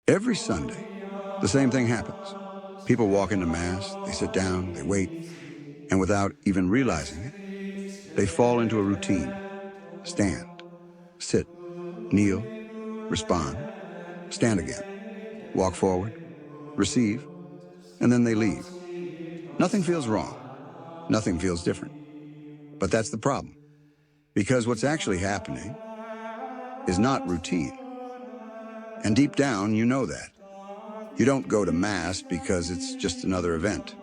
Every Sunday, the same thing happens. People walk into Mass, they sit down, they wait, and without even realizing it, they fall into a routine. Stand, sit, kneel, respond, stand again, walk forward, receive, and then they leave. Nothing feels wrong. Nothing feels different. But that's the problem. Because what's actually happening is not routine. And deep down, you know that. You don't go to Mass because it's just another event.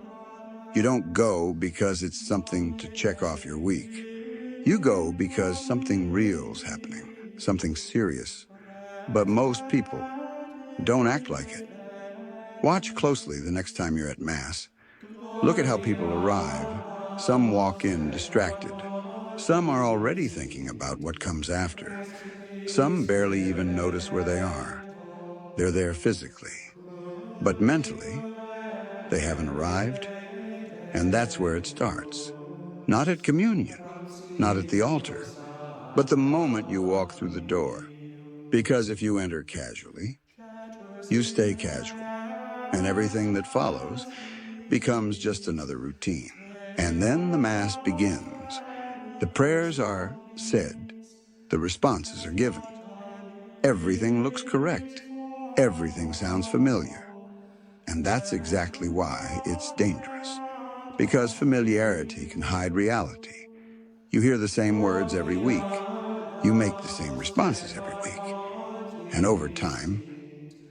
You don't go because it's something to check off your week. You go because something real's happening, something serious. But most people don't act like it. Watch closely the next time you're at Mass. Look at how people arrive. Some walk in distracted. Some are already thinking about what comes after. Some barely even notice where they are. They're there physically, but mentally, they haven't arrived. And that's where it starts. Not at communion, not at the altar, but the moment you walk through the door. Because if you enter casually, you stay casual, and everything that follows becomes just another routine. And then the Mass begins. The prayers are said, the responses are given. Everything looks correct. Everything sounds familiar. And that's exactly why it's dangerous. Because familiarity can hide reality. You hear the same words every week. You make the same responses every week. And over time,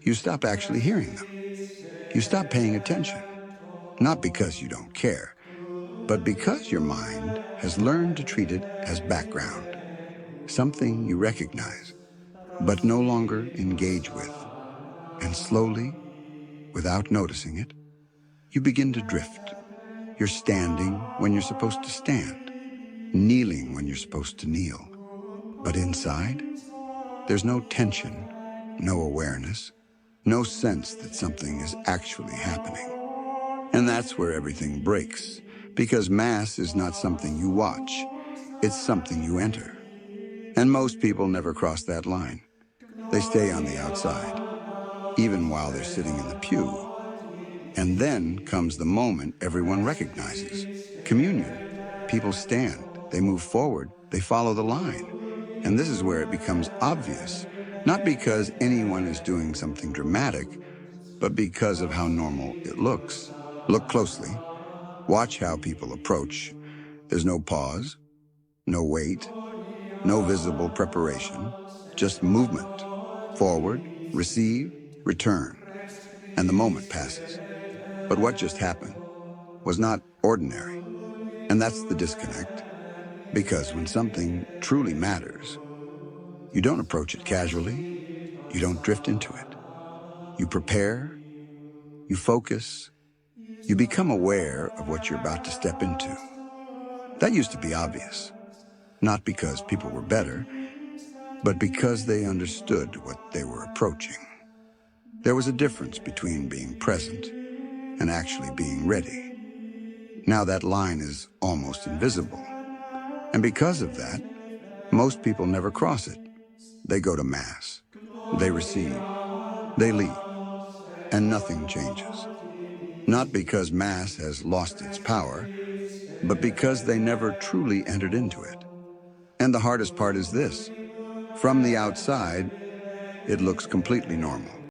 you stop actually hearing them. You stop paying attention. Not because you don't care, but because your mind has learned to treat it as background. Something you recognize, but no longer engage with. And slowly, without noticing it, you begin to drift. You're standing when you're supposed to stand, kneeling when you're supposed to kneel. But inside, there's no tension, no awareness, no sense that something is actually happening. And that's where everything breaks, because Mass is not something you watch, it's something you enter. And most people never cross that line. They stay on the outside, even while they're sitting in the pew. And then comes the moment everyone recognizes. Communion. People stand, they move forward, they follow the line. And this is where it becomes obvious, not because anyone is doing something dramatic, but because of how normal it looks. Look closely. Watch how people approach. There's no pause, no wait, no visible preparation, just movement. Forward, receive, return. And the moment passes. But what just happened was not ordinary. And that's the disconnect. Because when something truly matters, you don't approach it casually. You don't drift into it. You prepare, you focus, you become aware of what you're about to step into. That used to be obvious, not because people were better, but because they understood what they were approaching. There was a difference between being present and actually being ready. Now that line is almost invisible. And because of that, most people never cross it. They go to Mass, they receive, they leave, and nothing changes. Not because Mass has lost its power, but because they never truly entered into it. And the hardest part is this. From the outside, it looks completely normal.